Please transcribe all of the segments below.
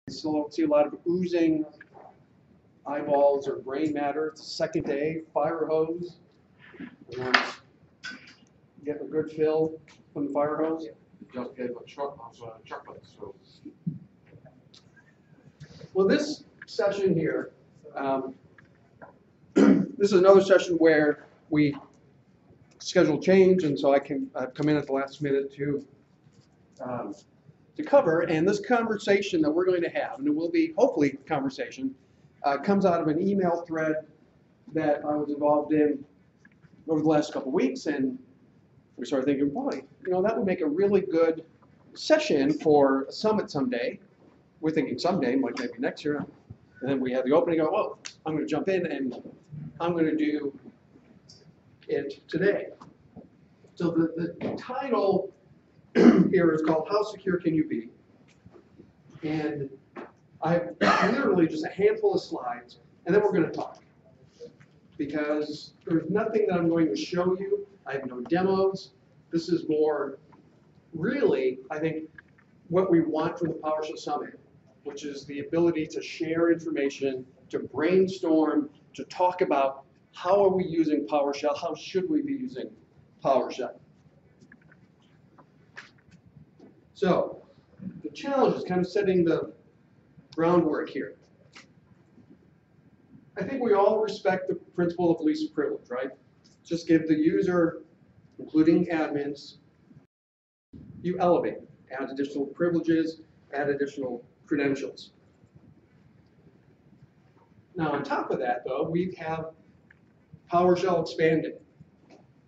still see a lot of oozing eyeballs or brain matter. It's the second day, fire hose. Everyone's getting a good fill from the fire hose. Just gave a shot of chocolate, so. Well, this session here, this is another session where we schedule change, and so I can come in at the last minute to cover. And this conversation that we're going to have, and it will be hopefully a conversation, comes out of an email thread that I was involved in over the last couple of weeks, and we started thinking, boy, you know, that would make a really good session for a summit someday. We're thinking someday, like maybe next year. And then we had the opening, go, well, I'm going to jump in and I'm going to do it today. So the title here is called How Secure Can You Be? And I have literally just a handful of slides, and then we're going to talk. Because there's nothing that I'm going to show you. I have no demos. This is more really, I think, what we want from the PowerShell Summit, which is the ability to share information, to brainstorm, to talk about how are we using PowerShell, how should we be using PowerShell. So the challenge is kind of setting the groundwork here. I think we all respect the principle of least privilege, right? Just give the user, including admins, you elevate, add additional privileges, add additional credentials. Now on top of that though, we have PowerShell expanding.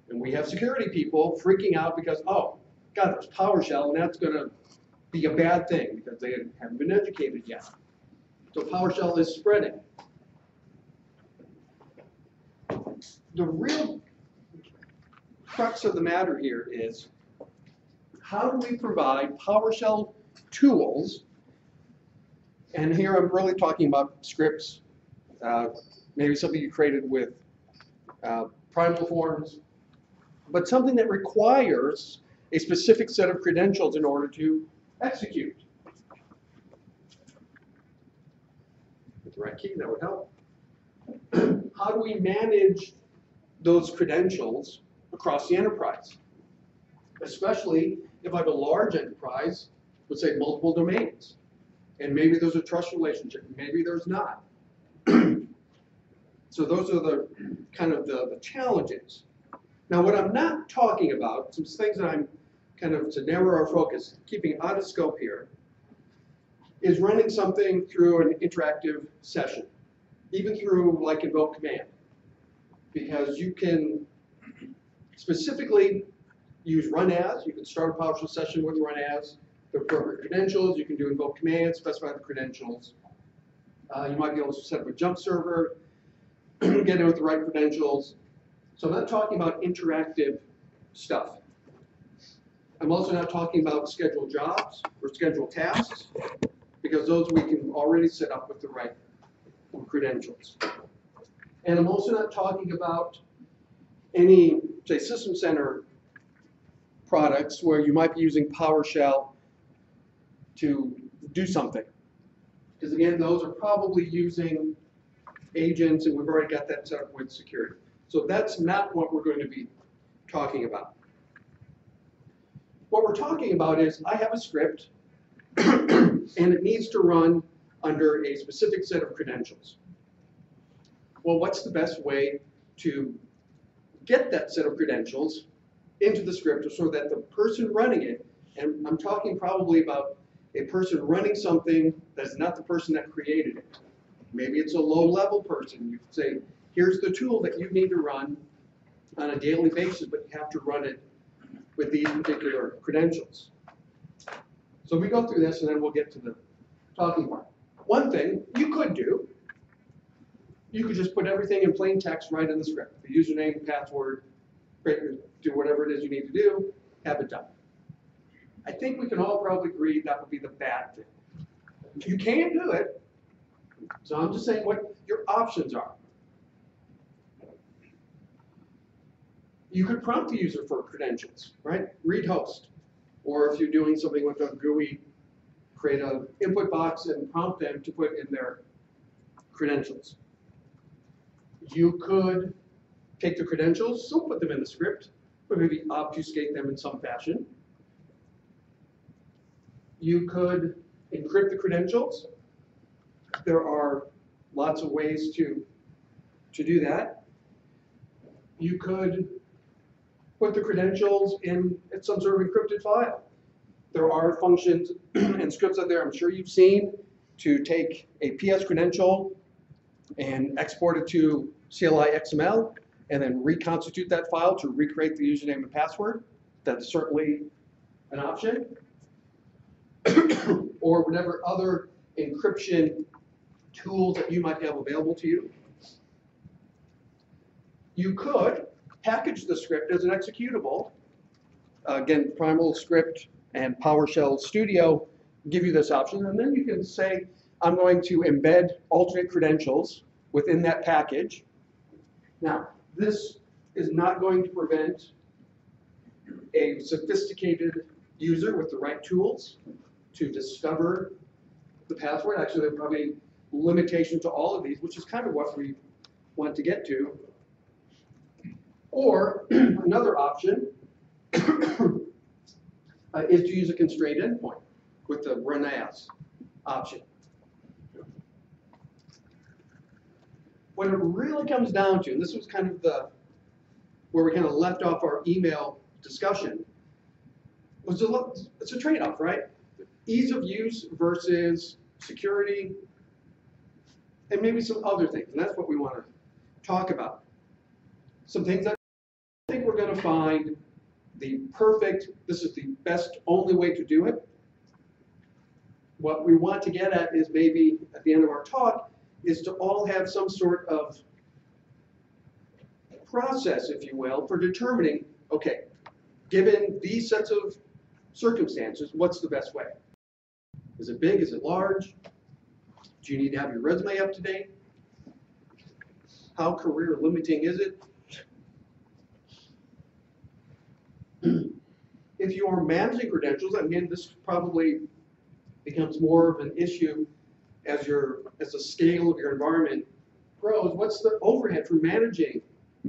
And we have security people freaking out because, oh, God, there's PowerShell and that's going to be a bad thing because they haven't been educated yet. So PowerShell is spreading. The real crux of the matter here is how do we provide PowerShell tools, and here I'm really talking about scripts, maybe something you created with primal forms, but something that requires a specific set of credentials in order to execute. With the right key, that would help. How do we manage those credentials across the enterprise? Especially if I have a large enterprise with, say, multiple domains. And maybe there's a trust relationship, maybe there's not. So those are the kind of the challenges. Now what I'm not talking about, some things that I'm kind of, to narrow our focus, keeping out of scope here, is running something through an interactive session, even through like invoke command. Because you can specifically use run as, you can start a PowerShell session with run as, the appropriate credentials, you can do invoke command, specify the credentials. You might be able to set up a jump server, get in with the right credentials. So I'm not talking about interactive stuff. I'm also not talking about scheduled jobs or scheduled tasks, because those we can already set up with the right credentials. And I'm also not talking about any, say, System Center products where you might be using PowerShell to do something. Because again, those are probably using agents, and we've already got that set up with security. So that's not what we're going to be talking about. What we're talking about is I have a script, and it needs to run under a specific set of credentials. Well, what's the best way to get that set of credentials into the script so that the person running it, and I'm talking probably about a person running something that's not the person that created it. Maybe it's a low-level person. You say, here's the tool that you need to run on a daily basis, but you have to run it with these particular credentials. So we go through this, and then we'll get to the talking part. One thing you could do, you could just put everything in plain text right in the script. The username, password, do whatever it is you need to do, have it done. I think we can all probably agree that would be the bad thing. You can do it, so I'm just saying what your options are. You could prompt the user for credentials, right? Read host. Or if you're doing something with a GUI create an input box and prompt them to put in their credentials. You could take the credentials, still put them in the script, but maybe obfuscate them in some fashion. You could encrypt the credentials. There are lots of ways to do that. You could put the credentials in some sort of encrypted file. There are functions and scripts out there I'm sure you've seen to take a PS credential and export it to CLI XML and then reconstitute that file to recreate the username and password. That's certainly an option. Or whatever other encryption tools that you might have available to you. You could package the script as an executable. Again, Primal Script and PowerShell Studio give you this option, and then you can say, I'm going to embed alternate credentials within that package. Now, this is not going to prevent a sophisticated user with the right tools to discover the password. Actually, there's probably a limitation to all of these, which is kind of what we want to get to. Or another option is to use a constrained endpoint with the run as option. What it really comes down to, and this was kind of where we kind of left off our email discussion, was it's a trade-off, right? Ease of use versus security, and maybe some other things, and that's what we want to talk about. Some things that I think we're going to find the perfect, this is the best, only way to do it. What we want to get at is maybe at the end of our talk is to all have some sort of process, if you will, for determining, okay, given these sets of circumstances, what's the best way? Is it big? Is it large? Do you need to have your resume up to date? How career limiting is it? If you are managing credentials, again, this probably becomes more of an issue as the scale of your environment grows. What's the overhead for managing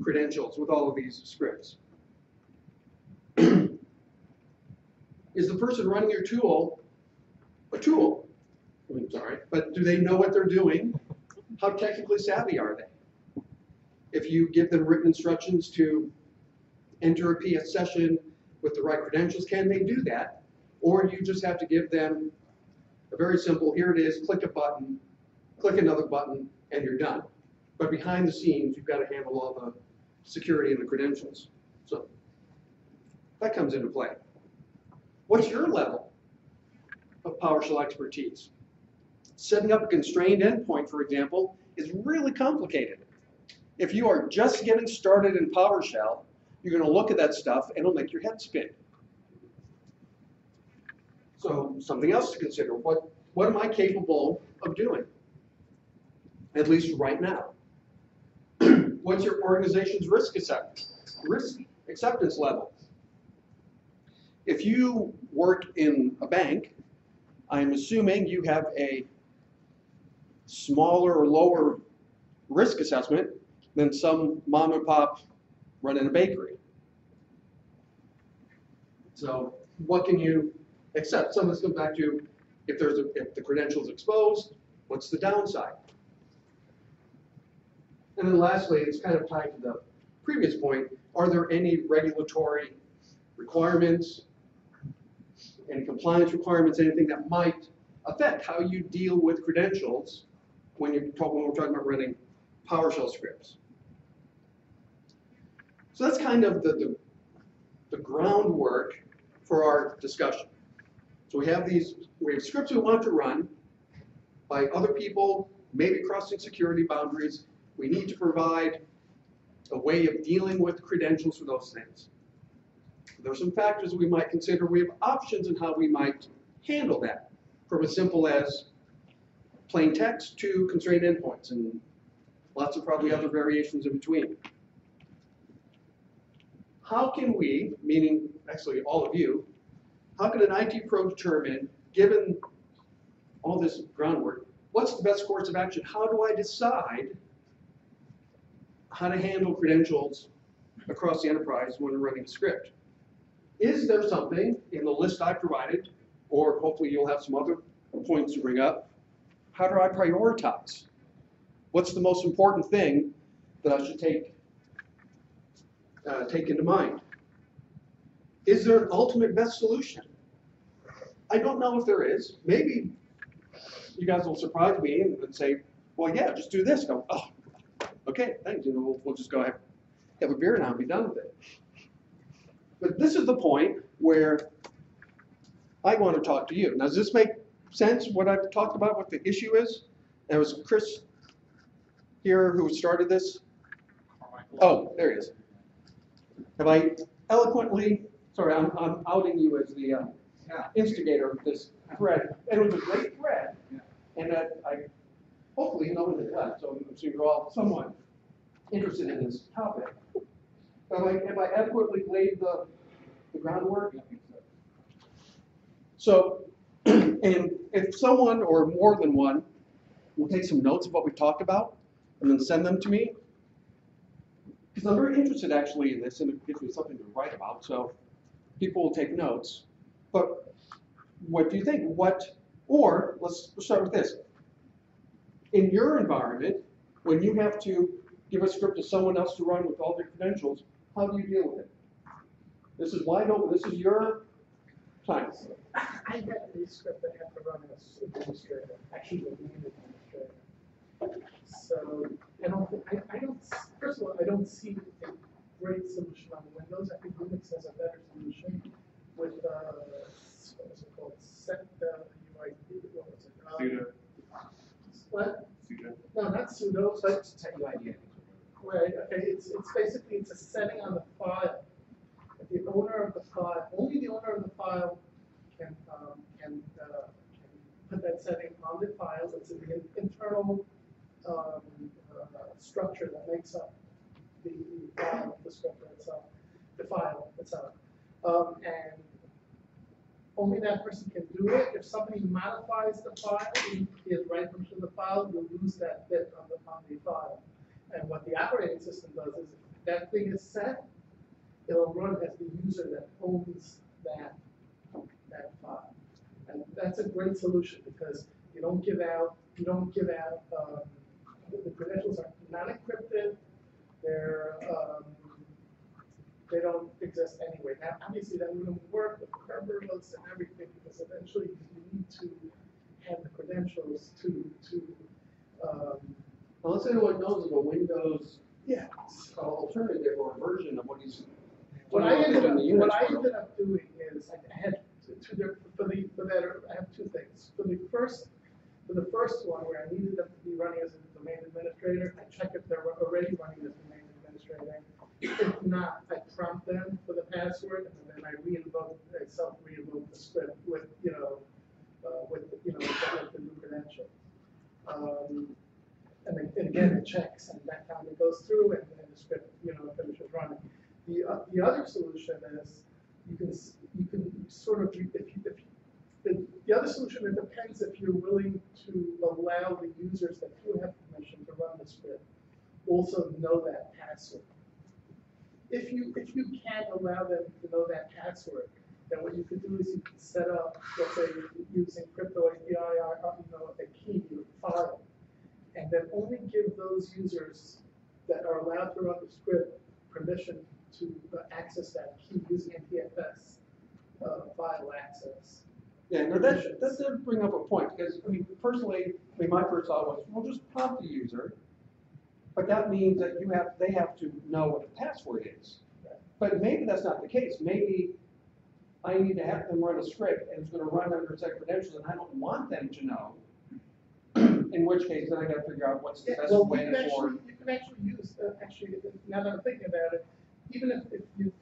credentials with all of these scripts? Is the person running your tool a tool? I'm sorry, but do they know what they're doing? How technically savvy are they? If you give them written instructions to enter a PS session with the right credentials, can they do that? Or do you just have to give them a very simple, here it is, click a button, click another button, and you're done. But behind the scenes, you've got to handle all the security and the credentials. So that comes into play. What's your level of PowerShell expertise? Setting up a constrained endpoint, for example, is really complicated. If you are just getting started in PowerShell, you're going to look at that stuff and it'll make your head spin. So something else to consider, what am I capable of doing? At least right now. What's your organization's risk acceptance level? If you work in a bank, I'm assuming you have a smaller or lower risk assessment than some mom and pop running a bakery. So what can you accept? Some of this comes back to if the credential is exposed, what's the downside? And then lastly, it's kind of tied to the previous point, are there any regulatory requirements, any compliance requirements, anything that might affect how you deal with credentials when we're talking about running PowerShell scripts? So that's kind of the groundwork for our discussion. So we have scripts we want to run by other people, maybe crossing security boundaries. We need to provide a way of dealing with credentials for those things. There are some factors we might consider. We have options in how we might handle that, from as simple as plain text to constrained endpoints, and lots of probably other variations in between. How can we, meaning actually all of you, how can an IT pro determine, given all this groundwork. What's the best course of action? How do I decide how to handle credentials across the enterprise when running a script? Is there something in the list I provided, or hopefully you'll have some other points to bring up? How do I prioritize? What's the most important thing that I should take into mind? Is there an ultimate best solution? I don't know if there is. Maybe you guys will surprise me and say, well, yeah, just do this. Go, oh, okay, thanks. You know, we'll just go have a beer now and be done with it. But this is the point where I want to talk to you. Now, does this make sense, what I've talked about, what the issue is? And it was Chris here who started this. Oh, there he is. Have I eloquently, sorry, I'm outing you as the instigator of this thread. And it was a great thread, and I hopefully no one has left, so you're all somewhat interested in this topic. Have I adequately laid the groundwork? So, and if someone or more than one will take some notes of what we talked about and then send them to me, because I'm very interested actually in this, and it gives me something to write about, so people will take notes. But what do you think? Or let's start with this. In your environment, when you have to give a script to someone else to run with all their credentials, how do you deal with it? This is wide open. This is your time. I have a script that I have to run as administrator, actually the main administrator. So first of all, I don't see a great solution on Windows. I think Linux has a better solution with, what was it called? Set UID, what was it? Sudo. What? Sudo. No, not sudo, but Set UID. right, okay, it's basically, it's a setting on the file. The owner of the file, only the owner of the file can put that setting on the file. It's the internal structure that makes up the file descriptor itself, the file itself. And only that person can do it. If somebody modifies the file, you write them to the file, you'll lose that bit on the file. And what the operating system does is, if that thing is set, it'll run as the user that owns that file. And that's a great solution because you don't give out the credentials are not encrypted. They don't exist anyway. Now, obviously, that wouldn't work with serverless and everything because eventually you need to have the credentials to. Well, let's say anyone knows of a Windows Yeah. alternative or version of what he's. What I ended up doing is I had I have two things. For the first one, where I needed them to be running as a domain administrator, I check if they're already running as domain administrator. If not, I prompt them for the password, and then I self-re-invoke the script with the new credential. And again, it checks, and that time it goes through, and the script finishes running. The other solution is you can sort of the other solution, it depends if you're willing to allow the users that do have permission to run the script also know that password. If you can't allow them to know that password, then what you can do is you can set up, let's say using crypto API, a key file, and then only give those users that are allowed to run the script permission to access that key using NTFS file access. Yeah, no, that did bring up a point, because personally, my first thought was, we'll just prompt the user, but that means that they have to know what the password is. Right. But maybe that's not the case. Maybe I need to have them run a script, and it's going to run under set credentials, and I don't want them to know. In which case, then I got to figure out what's the best way to forward. You can actually use now that I'm thinking about it, even if you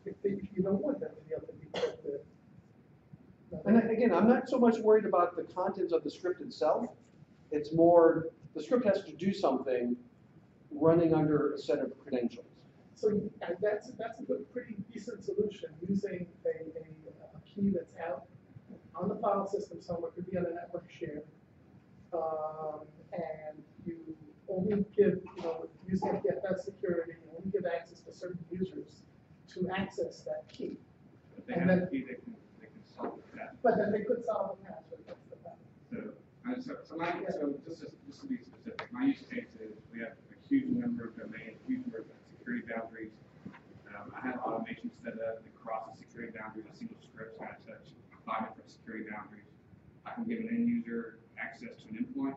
don't want them to be able to decrypt it. And again, I'm not so much worried about the contents of the script itself. It's more, the script has to do something running under a set of credentials. So that's a pretty decent solution, using a key that's out on the file system somewhere, could be on a network share, and you only give, using FTFS security, you only give access to certain users to access that key. If they And have then- a key, they can solve that. But then they could solve the password, that's the problem. So just to be specific, my use case is we have a huge number of domains, huge number of security boundaries. I have automation set up that crosses security boundaries, a single script can touch 5 different security boundaries. I can give an end user access to an endpoint,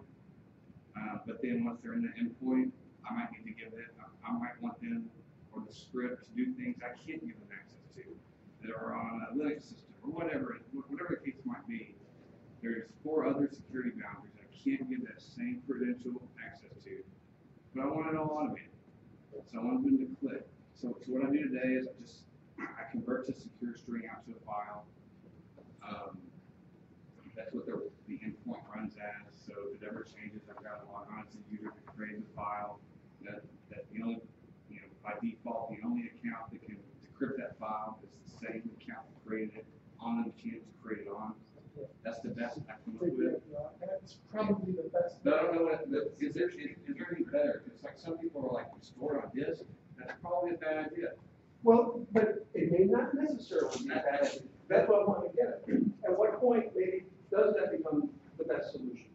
but then once they're in the endpoint, I might need to give it, I might want them or the script to do things I can't give them access to that are on a Linux system or whatever the case might be. There's 4 other security boundaries I can't give that same credential access to, but I want it all automated. So I want them to click. So what I do today is I convert to secure string out to a file. That's what the endpoint runs as. So if it ever changes, I've got to log on to the user to create the file. That the only, by default, the only account that can decrypt that file is the same account that created it on the machine it's created on. That's the best I can come up with. That's probably the best. But I don't know is there any better? Because like some people are like, store it on disk. That's probably a bad idea. Well, but it may not necessarily be a bad idea. That's what I want to get at. At what point maybe does that become the best solution?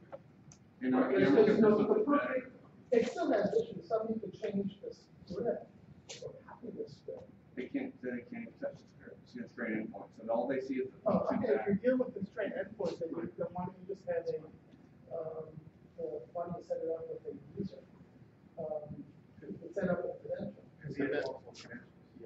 And I'm Because, looking for the something better. perfect, It still has issues, somebody could change the script, or copy the script. They can't touch the script. It's a straight endpoint. So all they see is the Oh, function okay, if back. you're dealing with constraint endpoints, then why don't you just have why don't you set it up with a user? Set up a credential.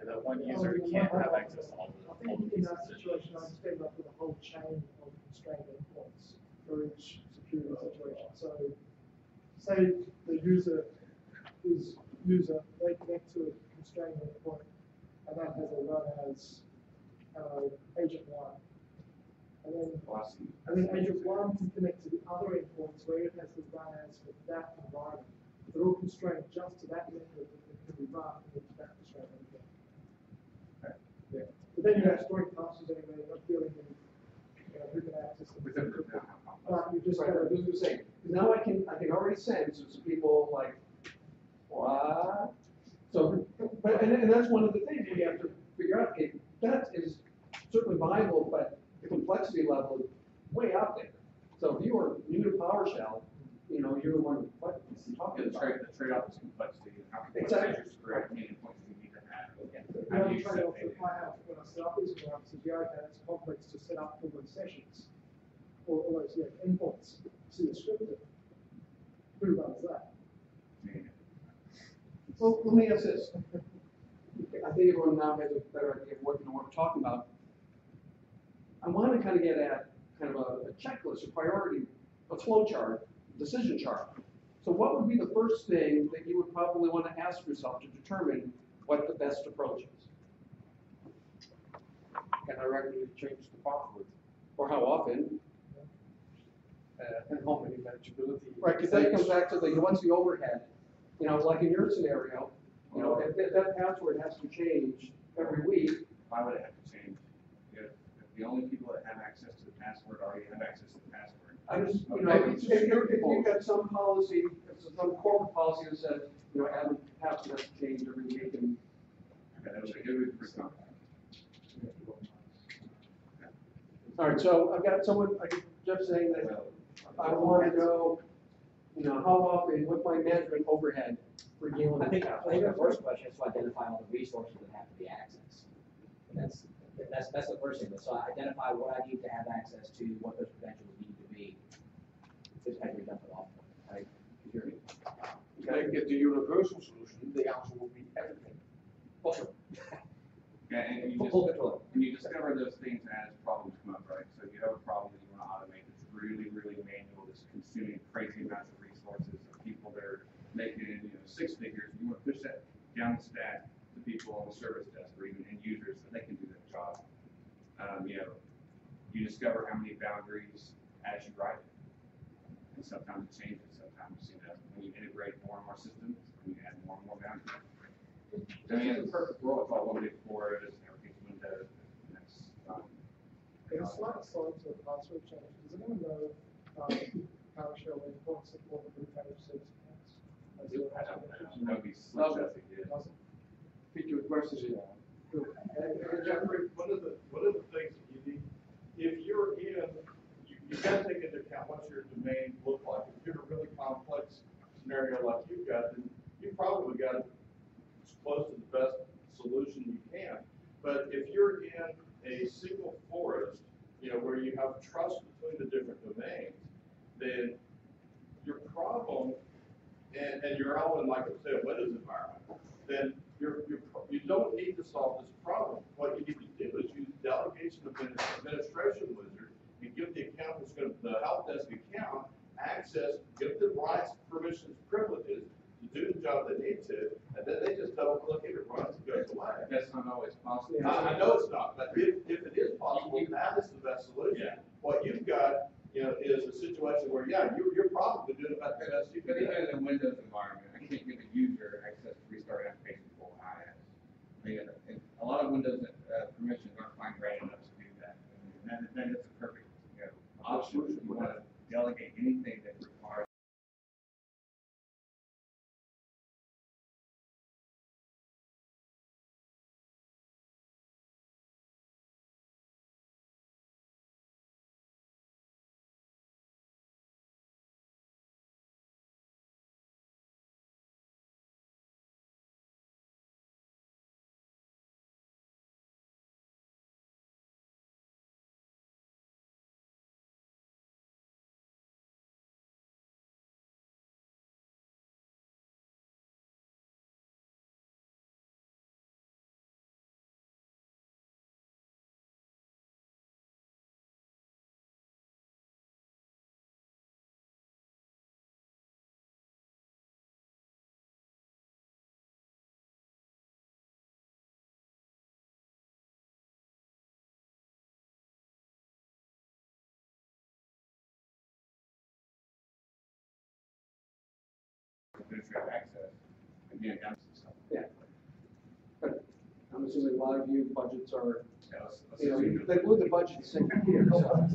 That one user can't have access to all I the think in that decisions. situation, I'm setting up with a whole chain of constraint endpoints for each security situation. So, say the user they connect to a constraint endpoint, and that has a run as agent 1. And then agent 1 can connect to the other endpoints where it has to run as with that environment. They're all constrained just to that method that can be run with that constraint endpoint. Yeah. But then you have storing classes anyway, you're not dealing with who can access them. But you just right, gotta that's what I'm saying. Now I can already sense there's some people like, what? So, but, and that's one of the things we have to figure out. Okay, that is certainly viable, but the complexity level is way out there. So if you were new to PowerShell, you're wondering, what is he talking about? The trade-off is complexity and how Exactly. complex your script, how many points you need to have. The How do other you trade-off set that I have when I set up these environments is, it's complex to set up all those sessions, or all those endpoints to the script. Who runs that? Well, let me ask this. I think everyone now has a better idea of what we're talking about. I want to kind of get at kind of a checklist, a priority, a flow chart, decision chart. So what would be the first thing that you would probably want to ask yourself to determine what the best approach is? Can I regularly change the password? Or how often? And how many manageability? Right, because that comes back to what's the overhead? Like in your scenario, if that password has to change every week. Why would it have to change? If the only people that have access to the password already have access to the password. If you've got some policy, some corporate policy that says, add password has to change every week and. Okay, that would be pretty complicated. All right, so I've got someone, Jeff saying that I want to know, how often, what's my management overhead for dealing with I think that? the first question is to identify all the resources that have to be accessed. And that's the first thing. So identify what I need to have access to, what those credentials need to be. Just as you're done with all, right? Can I get the universal solution? The answer will be everything. Also, Okay, and full control. you discover those things as problems come up, right? So you have a problem that you want to automate that's really, really manual, that's consuming crazy amounts of resources of people that are making, 6 figures. You want to push that down the stack to people on the service desk or even end users so they can do their job. You discover how many boundaries as you write it. And sometimes it changes, sometimes, when you integrate more and more systems, you add more and more boundaries. I mean, in the perfect world, it's all one big core is and everything's Windows, and that's fine. In a slight aside to a password change, does anyone know PowerShell and won't support the kind of service plans. That'd be switch as it is. Peter, questions? Jeffrey, one of the things that you need, if you're in, you gotta take into account what's your domain look like. If you're in a really complex scenario like you've got, then you probably got as close to the best solution you can. But if you're in a single forest, where you have trust between the different domains, then your problem, and you're all in, like I say, a Windows environment, then you don't need to solve this problem. What you need to do is use delegation administration wizard and give the account that's going to, the help desk account, access, give them rights, permissions, privileges to do the job they need to, and then they just double click it, it runs, and goes away. That's not always possible. I know it's not, but if it is possible, that is the best solution. Yeah. What you've got, is a situation where, you're probably doing about the best you But can do. even in a Windows environment, I can't give a user access to restart application full IS. I mean, a lot of Windows permissions aren't fine grained enough to do that. And then it's a perfect, option if you want to delegate anything that requires. Administrative access, again, that's stuff. Yeah. But I'm assuming a lot of you budgets are, They they blew the budget same year, so.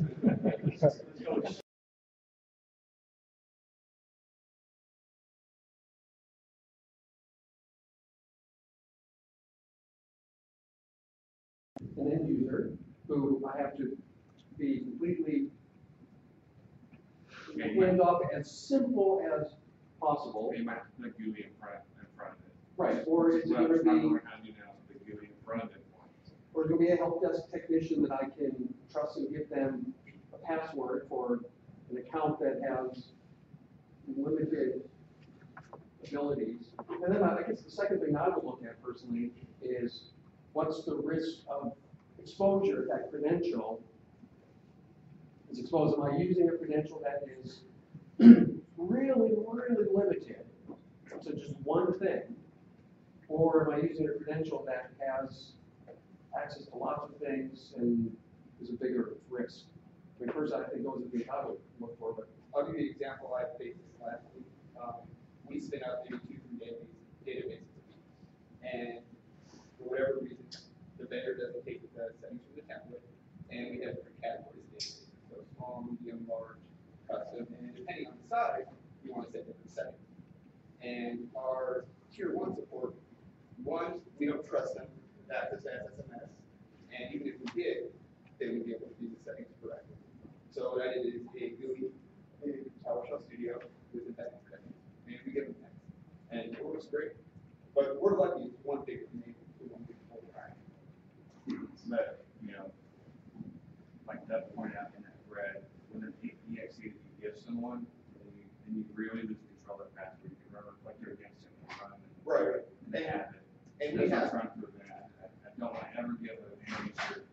An end user who I have to be completely hand off as simple as possible. You might have to put a GUI in front of it. Right, or is it Well, gonna it's not be, learning how to do now, so the GUI in front of it. or is it gonna be a help desk technician that I can trust and give them a password for an account that has limited abilities? And then I guess the second thing I would look at personally is what's the risk of exposure if that credential is exposed? Am I using a credential that is really, really limited to just one thing? Or am I using a credential that has access to lots of things and is a bigger risk? I mean, first, I think those would be how I would look for, but. I'll give you an example. I faced this last week. We spin out maybe 2-3 databases a week. And for whatever reason, the vendor doesn't take the settings from the template, and we have different categories of databases. So small, medium, large, custom, and depending on the size, you want to set different settings. And our tier 1 support, one, we don't trust them to access SMS, and even if we did, they would be able to do the settings correctly. So what I did is a GUI in PowerShell Studio with embedding settings, and we give them that. And it works great. But we're lucky it's one big domain to one big folder. But, like Doug pointed out in that thread, when an exe that you give someone, and you really lose control of that password, you can run a reflector against it and run and, Right. and they have it. And That's we what I'm have, trying to prevent. I don't want to ever give an end user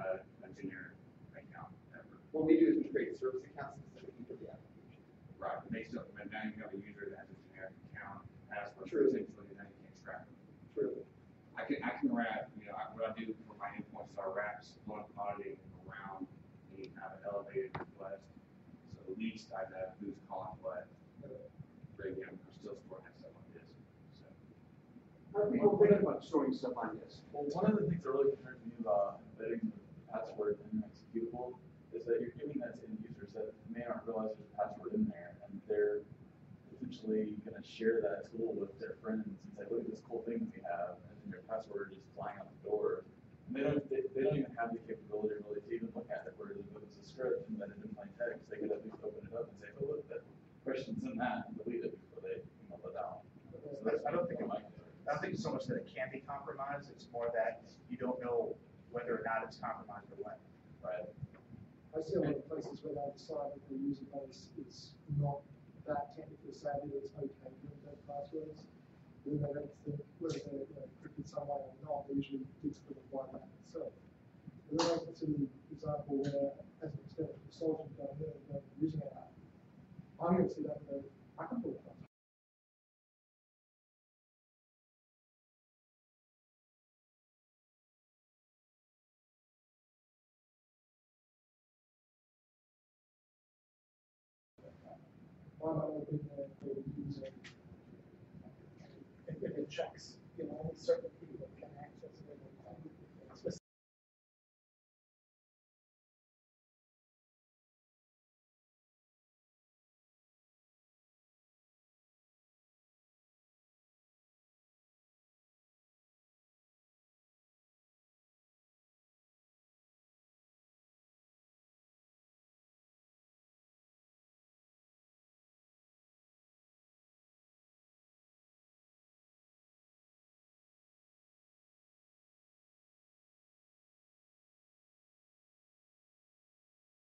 a generic account ever. what we do is we create service accounts specifically for the application. Right, but now you have a user that has a generic account, password, True. essentially, and now you can't track them. True. I can wrap, what I do for my endpoints is I wrap Splunk auditing around any kind of elevated request. So at least I know who's calling what. But again, I'm still storing that stuff on disk. So How do people think about storing stuff on disk? Well, one of the things that really concerns me about embedding the password in an executable is that you're giving that to end users that may not realize there's a password in there, and they're potentially going to share that tool with their friends and say, look at this cool thing we have, and then their password is flying out the door. And they don't even have the capability really to even look at it, whereas if it was a script and then in plain text, they could at least open it up and say, oh, look, that question's in that, and delete it before they email it out. So that's, I don't think might do. I don't think it's so much that it can be compromised, it's more that you don't know whether or not it's compromised or when. Right. I see a lot of places where they decide that their user base is not that technically savvy, that it's okay to embed passwords. Then they don't think whether they're encrypted some way or not, they usually fix the requirement itself. And then I can see an example where, as an external consultant going in and using an app, I'm going to see that and go, I can pull it up. I might have been there for using, if it checks, only certain people can access it.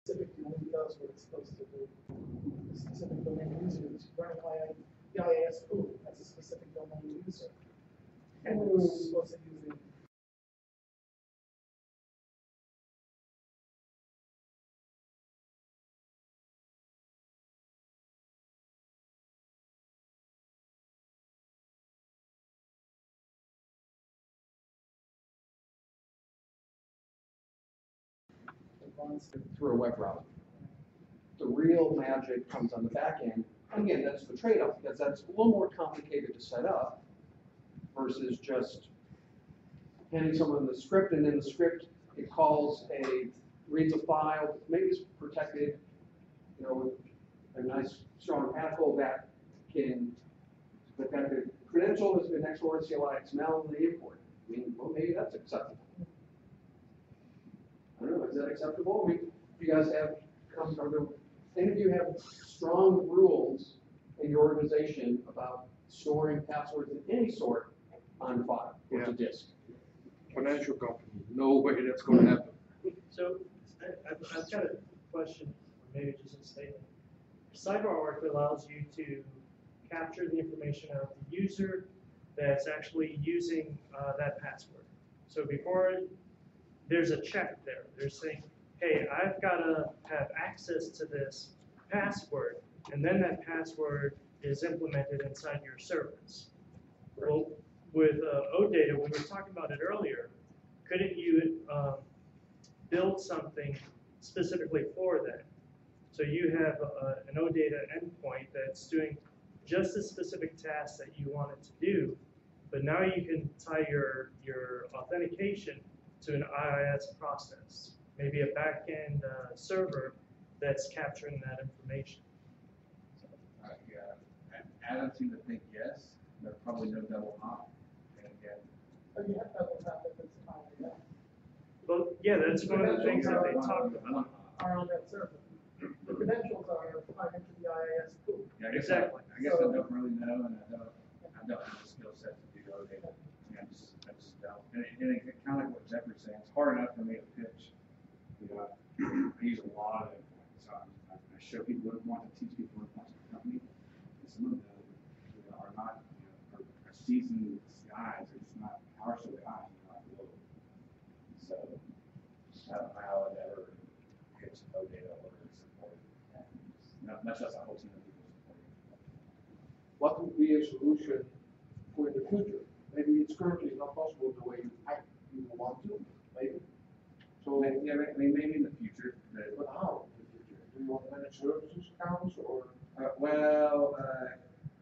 Specific domain does what it's supposed to do. The specific domain user is running the IIS tool. That's a specific domain user. And it's supposed to use the advanced. Through a web browser. The real magic comes on the back end. And again, that's the trade-off, because that's a little more complicated to set up versus just handing someone the script, and in the script it reads a file, maybe it's protected, with a nice strong hackle that the credential has been next to CLI XML and they import. I mean, well, maybe that's acceptable. I don't know, is that acceptable? I mean, do you guys any of you have strong rules in your organization about storing passwords of any sort on file or to disk? Financial company, no way that's going to happen. So I've got a question, or maybe just a statement. CyberArk allows you to capture the information of the user that's actually using that password. So before there's a check there, they're saying, hey, I've got to have access to this password, and then that password is implemented inside your service. Well, with OData, we were talking about it earlier, couldn't you build something specifically for that? So you have an OData endpoint that's doing just a specific task that you want it to do, but now you can tie your authentication to an IIS process, maybe a back-end server that's capturing that information. Adam seemed to think yes, but probably no double hop. And again, Oh, yeah, that will happen if it's IIS. Well, yeah, that's one of the things that they talked about. Are on that server. The credentials are tied into the IIS tool. yeah, I guess Exactly. I guess I don't really know, and I don't have the skill set to do OData. I just don't. And it kind of like what Jeffrey's saying, it's hard enough for me to pitch. I use a lot of it. So I show people what I want to teach people what I want to the company. And some of them are not, are seasoned guys. They're just not PowerShell guys. So I don't know how I'd ever pitch OData or support it. Much less a whole team of people supporting it. What would be a solution for the future? Maybe it's currently not possible the way you want to, maybe. So, Yeah, maybe in the future. but how in the future? Do you want managed services accounts or? No,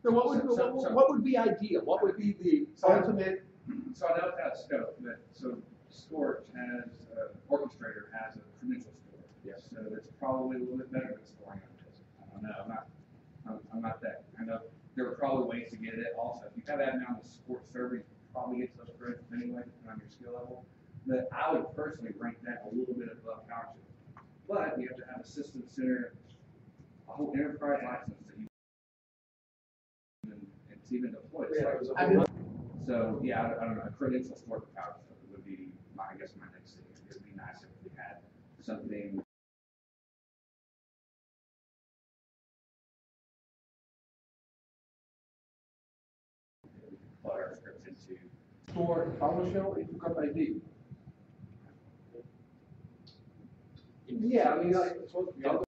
what would be ideal? What would be the ultimate? So I know it's out of scope, but so Storage has, Orchestrator has a credential store. Yes. So it's probably a little bit better than storing on disk. don't know. I'm not that. I know there are probably ways to get it. Also, if you have admin on the support server, you can probably get those credits anyway, depending on your skill level. But I would personally rank that a little bit above PowerShell. But you have to have a system center, a whole enterprise license that you and it's even deployed. So yeah, I don't know. A credential support for PowerShell would be I guess my next thing. It would be nice if we had something. Plug our scripts into. For PowerShell, it took up ID. Yeah, I mean, like, it's what the other.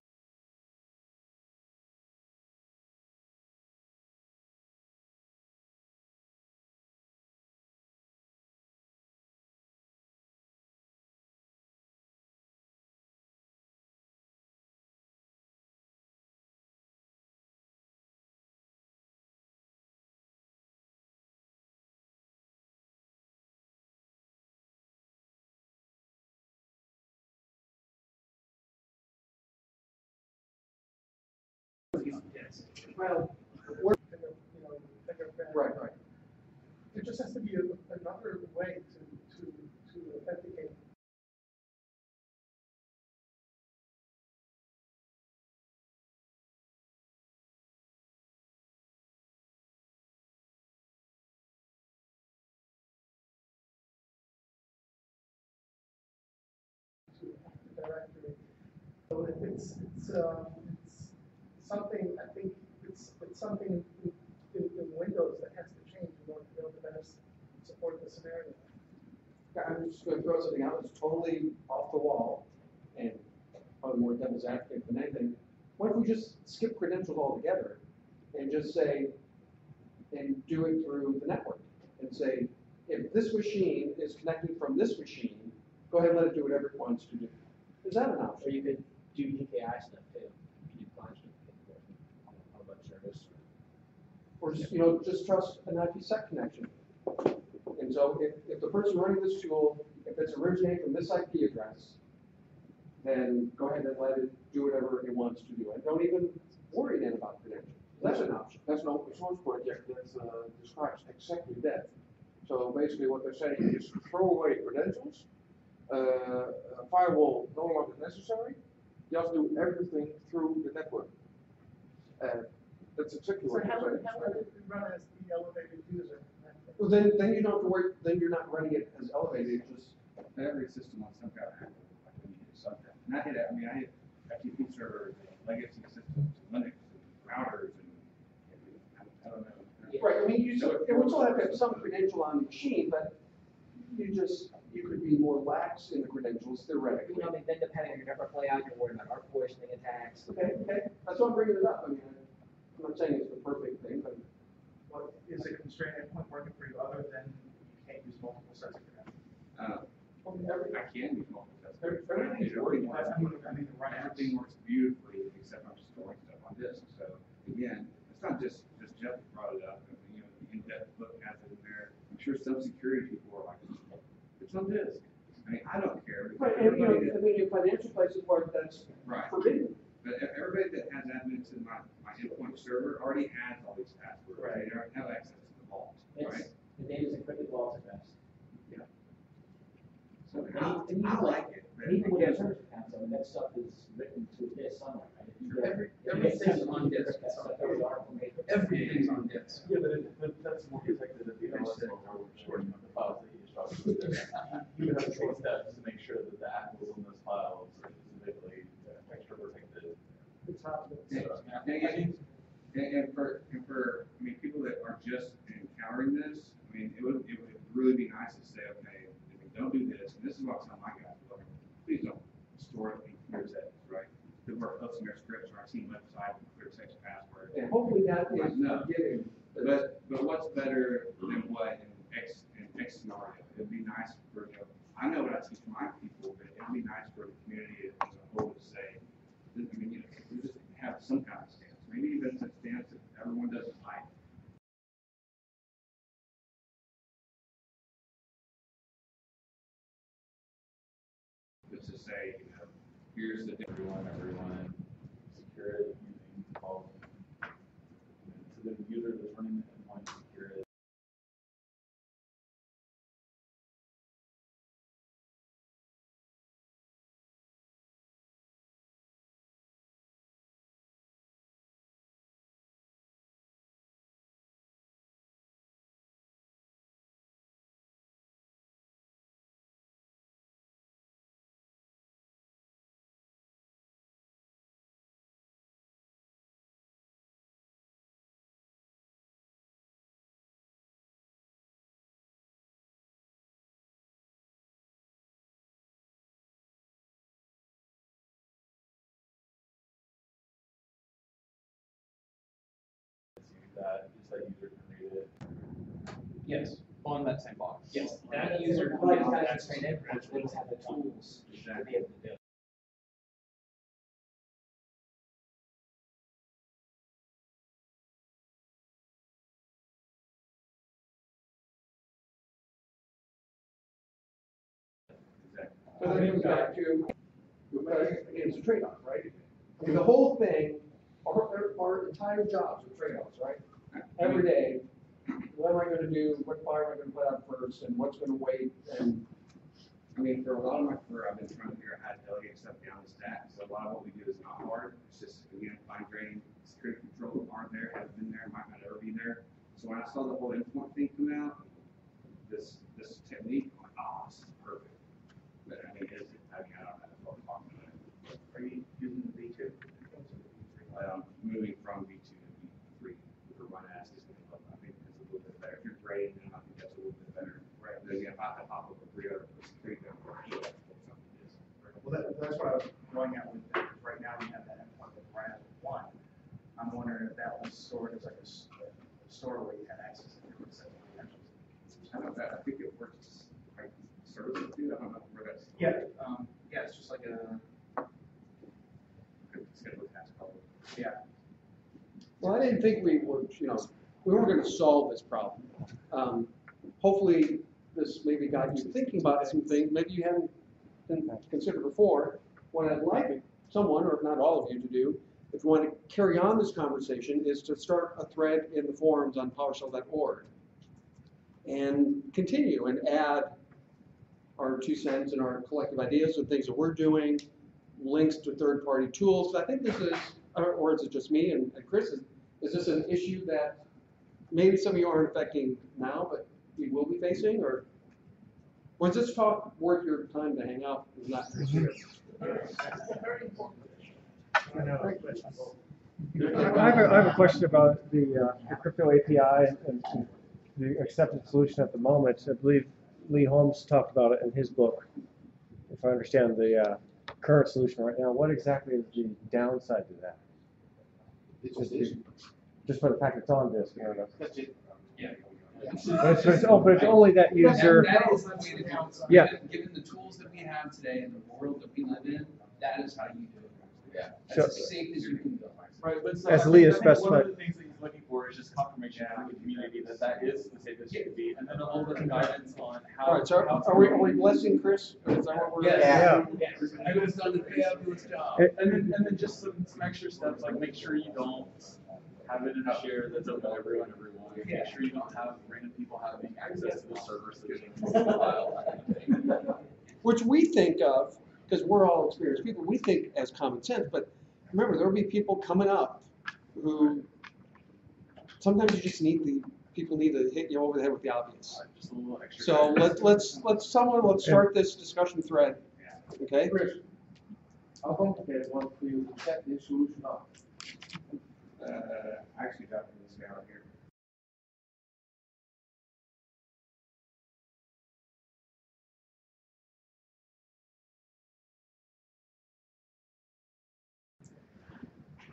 Well, right. There just has to be another way to authenticate. To the directory. So it's something, I think it's something in Windows that has to change in order to be able to better support the scenario. I'm just going to throw something out that's totally off the wall and probably more devil's advocate than anything. What if we just skip credentials altogether and just say, and do it through the network and say, if this machine is connected from this machine, go ahead and let it do whatever it wants to do. Is that an option? Or you could do PKI stuff too. You do client on a web service. Or just, just trust an IPsec connection. And so if the person running this tool, if it's originating from this IP address, then go ahead and let it do whatever it wants to do. And don't even worry then about credentials. That's an option. That's an open source project that describes exactly that. So basically what they're saying is throw away credentials, firewall no longer necessary, just do everything through the network. That's exactly So what how they're would saying. it run as the elevated user? Well, then you don't have to worry. Then you're not running it as elevated. Just Every system on some kind of hack, like when you do something. And I hit FTP servers, and legacy systems, Linux, and routers, and I don't know. right. I mean, it would still have to have some credential on the machine, but you could be more lax in the credentials theoretically. I mean, then depending on your network layout, you're worried about arc poisoning attacks. Okay. That's why I'm bringing it up. I mean, I'm not saying it's the perfect thing, but. What is a constraint endpoint working for you other than you can't use multiple sets of credentials? I can use multiple sets. Everything's working. Everything works beautifully except I'm storing stuff on disk. So again, it's not just Jeff brought it up. I mean, the in-depth book has it in there. I'm sure some security people are like, it's on disk. I mean, I don't care. Right, and in financial places where that's forbidden. But everybody that has admin to my endpoint server already has all these passwords. Right. They don't have access to the vault, right? The data's encrypted vault address. Yeah. So And I like it. But even with your again, service accounts, I mean, that stuff is written to disk somewhere, right? Everything's on disk. Everything's on disk. Yeah, but that's more protected at the OS level, storing the files that you just talked about. You have to take steps to make sure that the apples in those files are specifically extra protected. And for I mean, people that are just encountering this, I mean, it would really be nice to say, okay, if we don't do this, and this is what I tell my guys, look, please don't store it in clear settings, right? That we're posting our scripts on our team website with clear section passwords. And hopefully that is forgiving. But what's better than what in X scenario? It'd be nice for I know what I teach my people, but it'd be nice for the community as a whole to say, I mean, we just have some kind of stance. Maybe even a stance that everyone doesn't like. Just to say, here's the Everyone, secure it using all user that's running the endpoint secure it. That just that user created. Yes, on that same box. Yes. That user is- provides guidance and endpoints, we have the tools to be able to do it. So then it comes back to, it's a trade-off, right? I mean, the whole thing, our entire jobs are trade-offs, right? Every day, what am I gonna do, what fire am I gonna put out first, and what's gonna wait, and, I mean, for a lot of my career, I've been trying to figure out how to delegate stuff down the stack. So a lot of what we do is not hard. It's just, again, fine grained security controls aren't there, haven't been there, might not ever be there. So when I saw the whole endpoint thing come out, this technique, I'm like, oh, this is perfect. But I mean, is it? I mean, I don't know what I'm talking about. Are you using the V2? Moving from V2 to V3 for one ass is going to I think it's a little bit better. If you're grading, then I think that's a little bit better. Right. But again, if I have to hop over 3 other security something is. Well, that's what I was going at with that, because right now we have that endpoint with RAD 1. I'm wondering if that was stored as like a store where you had access to different sets of credentials. I don't know that. I think it works like services do. I don't know where that's. Yeah, it's just like a, Schedule task probably. yeah. well, I didn't think we were, we weren't gonna solve this problem. Hopefully, this maybe got you thinking about some things, maybe you hadn't considered before. What I'd like someone, or if not all of you, to do, if you want to carry on this conversation, is to start a thread in the forums on PowerShell.org and continue and add our 2 cents and our collective ideas and things that we're doing, links to third-party tools. I think this is, or is it just me and Chris, is this an issue that maybe some of you aren't affecting now, but you will be facing, or was this talk worth your time to hang out and not consider? I have a question about the crypto API and the accepted solution at the moment. I believe Lee Holmes talked about it in his book, if I understand the current solution right now. What exactly is the downside to that? Just for the fact it's on disk. Yeah. But it's only that user. That is the way to do it. Yeah. Given the tools that we have today and the world that we live in, that is how you do it. Yeah. That's as safe as you can go. Right, but so As I Lee think- has I think one specified. of the things that he's looking for is just confirmation from the community that that is the safest it could be, and then a little bit of guidance on how. All right, so are we blessing Chris? Is that what we're? Yeah. I was done a fabulous job. And then just some extra steps, like make sure you don't have it in a share that's open to everyone. Make sure you don't have random people having access to the servers that are in the file. Which we think of, because we're all experienced people, we think as common sense, but remember, there'll be people coming up who, sometimes you just people need to hit you over the head with the obvious. Just a little extra. So let's start this discussion thread, okay? Chris, how complicated was for you to set this solution up? I actually got from this guy out here.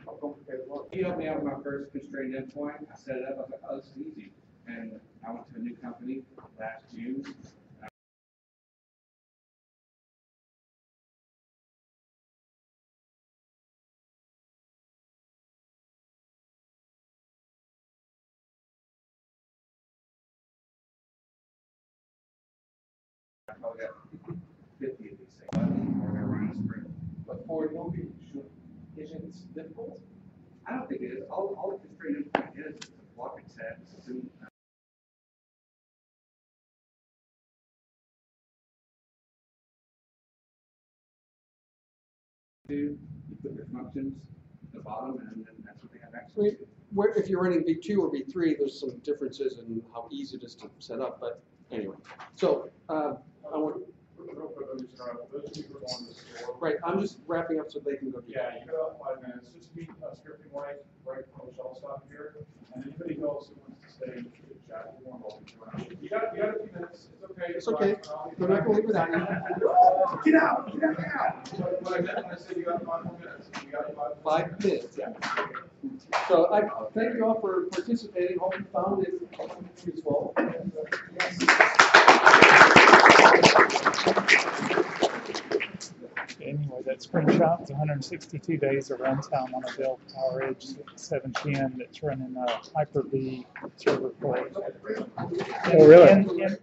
How complicated was it? He helped me out with my first constrained endpoint. I set it up. I was like, oh, this is easy. And I went to a new company last June. I probably got 50 of these things. We're going to run a sprint. But for newbie, isn't it difficult? I don't think it is. All the constrained endpoint is a block to, you put your functions at the bottom, and then that's what they have access I mean, to. where, if you're running V2 or V3, there's some differences in how easy it is to set up, but anyway. So, I want, Real quick, let me just interrupt. Those of you who are on the store. right, I'm just wrapping up so they can go do Yeah, that. you got about 5 minutes. Just meet scripting right from the shell stop here. And anybody else who wants to stay, you should chat. You're more welcome to join. You got a few minutes. It's okay. It's okay. They're not gonna leave without you. Get out! Get out now! What I meant when I said you got 5 more minutes. You got 5 minutes, yeah. So I thank you all for participating. Hope you found it useful. Anyway, that screenshot is 162 days of runtime on a Dell PowerEdge 710 that's running Hyper-V server port. Oh, really? And